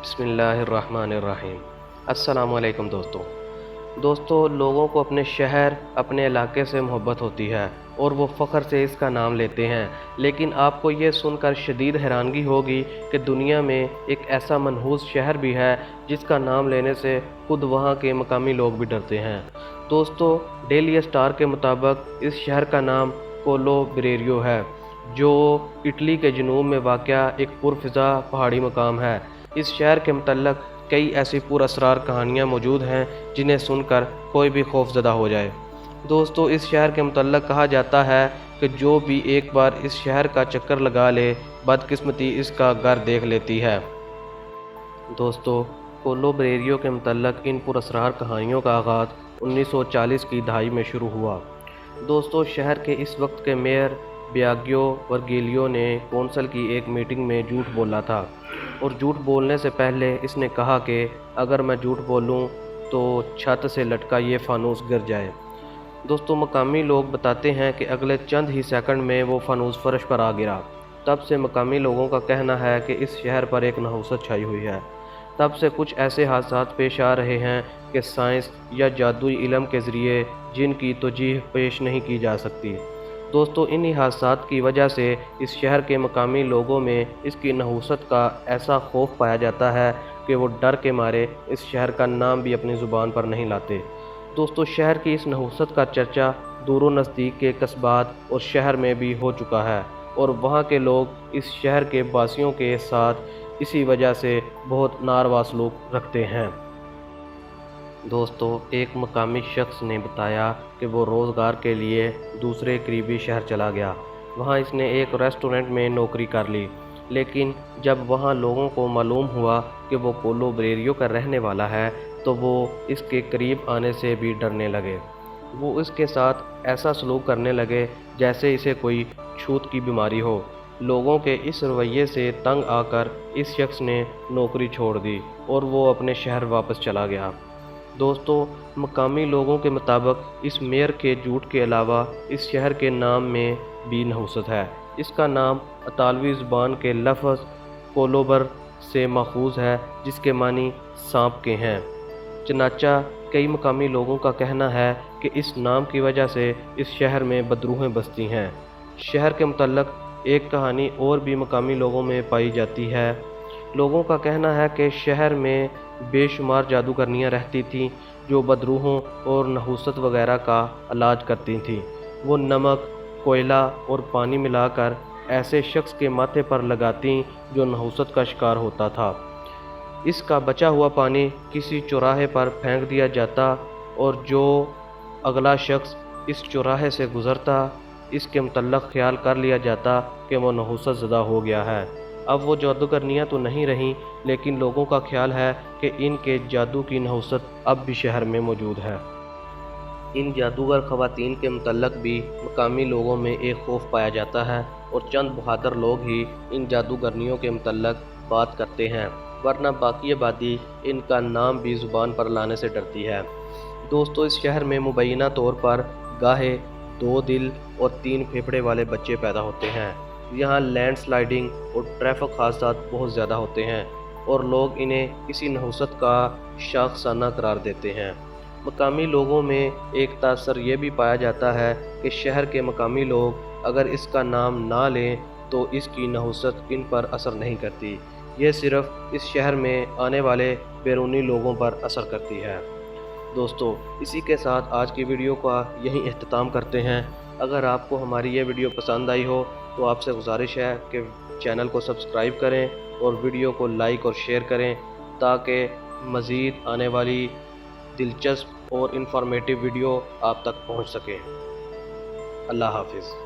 बिस्मिल्लाहिर्रहमानिर्रहीम। अस्सलाम वालेकुम दोस्तों, लोगों को अपने शहर, अपने इलाके से मोहब्बत होती है और वो फ़ख्र से इसका नाम लेते हैं। लेकिन आपको ये सुनकर शदीद हैरानगी होगी कि दुनिया में एक ऐसा मनहूस शहर भी है जिसका नाम लेने से खुद वहाँ के मकामी लोग भी डरते हैं। दोस्तों, डेली स्टार के मुताबिक इस शहर का नाम कोलो ब्रेरियो है, जो इटली के जनूब में वाक़या एक पुरफ़िज़ा पहाड़ी मकाम है। इस शहर के मुतल्लक़ कई ऐसी पुरअसरार कहानियाँ मौजूद हैं जिन्हें सुनकर कोई भी खौफज़दा हो जाए। दोस्तों, इस शहर के मुतल्लक़ कहा जाता है कि जो भी एक बार इस शहर का चक्कर लगा ले, बदकिस्मती इसका घर देख लेती है। दोस्तों, कोलो ब्रेरियो के मुतल्लक़ इन पुरअसरार कहानियों का आगाज़ 1940 की दहाई में शुरू हुआ। दोस्तों, शहर के इस वक्त के मेयर बियागियो वर्गिलियो ने कौंसल की एक मीटिंग में झूठ बोला था और झूठ बोलने से पहले इसने कहा कि अगर मैं झूठ बोलूं तो छत से लटका ये फानूस गिर जाए। दोस्तों, मकामी लोग बताते हैं कि अगले चंद ही सेकंड में वो फानूस फर्श पर आ गिरा। तब से मकामी लोगों का कहना है कि इस शहर पर एक नहुसत छाई हुई है। तब से कुछ ऐसे हादसात पेश आ रहे हैं कि साइंस या जादुई इल्म के ज़रिए जिनकी तौजीह पेश नहीं की जा सकती। दोस्तों, इन्हीं हादसात की वजह से इस शहर के मकामी लोगों में इसकी नहुसत का ऐसा खौफ पाया जाता है कि वो डर के मारे इस शहर का नाम भी अपनी ज़ुबान पर नहीं लाते। दोस्तों, शहर की इस नहुसत का चर्चा दूर नज़दीक के कस्बात और शहर में भी हो चुका है और वहाँ के लोग इस शहर के वासियों के साथ इसी वजह से बहुत नारवा सलूक रखते हैं। दोस्तों, एक मकामी शख्स ने बताया कि वो रोज़गार के लिए दूसरे करीबी शहर चला गया। वहाँ इसने एक रेस्टोरेंट में नौकरी कर ली, लेकिन जब वहाँ लोगों को मालूम हुआ कि वो कोलो ब्रेरियो का रहने वाला है तो वो इसके करीब आने से भी डरने लगे। वो इसके साथ ऐसा सलूक करने लगे जैसे इसे कोई छूत की बीमारी हो। लोगों के इस रवैये से तंग आकर इस शख्स ने नौकरी छोड़ दी और वो अपने शहर वापस चला गया। दोस्तों, मकामी लोगों के मुताबिक इस मेयर के झूठ के अलावा इस शहर के नाम में भी नहुसत है। इसका नाम इतालवी ज़ुबान के लफ्ज़ कोलोबर से माखूज़ है, जिसके मानी सांप के हैं। चनाचा कई मकामी लोगों का कहना है कि इस नाम की वजह से इस शहर में बदरूहें बसती हैं। शहर के मुतल्लक़ एक कहानी और भी मकामी लोगों में पाई जाती है। लोगों का कहना है कि शहर में बेशुमार जादूगरनियाँ रहती थीं जो बदरूहों और नहुसत वगैरह का इलाज करती थीं। वो नमक, कोयला और पानी मिलाकर ऐसे शख्स के माथे पर लगाती जो नहुसत का शिकार होता था। इसका बचा हुआ पानी किसी चौराहे पर फेंक दिया जाता और जो अगला शख्स इस चौराहे से गुज़रता, इसके मुतल्लक़ ख्याल कर लिया जाता कि वो नहुसत ज़दा हो गया है। अब वो जादूगरनियाँ तो नहीं रहीं, लेकिन लोगों का ख्याल है कि इनके जादू की नहुसत अब भी शहर में मौजूद है। इन जादूगर ख़वातीन के मुतल्लक़ भी मकामी लोगों में एक खौफ पाया जाता है और चंद बहादुर लोग ही इन जादूगरनियों के मुतल्लक़ बात करते हैं, वरना बाकी आबादी इनका नाम भी ज़ुबान पर लाने से डरती है। दोस्तों, इस शहर में मुबैना तौर पर गाहे 2 दिल और 3 फेफड़े वाले बच्चे पैदा होते हैं। यहाँ लैंड स्लाइडिंग और ट्रैफिक हादसात बहुत ज़्यादा होते हैं और लोग इन्हें किसी नहुसत का शाखसाना करार देते हैं। मकामी लोगों में एक तासर ये भी पाया जाता है कि शहर के मकामी लोग अगर इसका नाम ना लें तो इसकी नहुसत इन पर असर नहीं करती। ये सिर्फ़ इस शहर में आने वाले बैरूनी लोगों पर असर करती है। दोस्तों, इसी के साथ आज की वीडियो का यहीं इख्तिताम करते हैं। अगर आपको हमारी ये वीडियो पसंद आई हो तो आपसे गुजारिश है कि चैनल को सब्सक्राइब करें और वीडियो को लाइक और शेयर करें ताकि मज़ीद आने वाली दिलचस्प और इंफॉर्मेटिव वीडियो आप तक पहुंच सके। अल्लाह हाफ़िज़।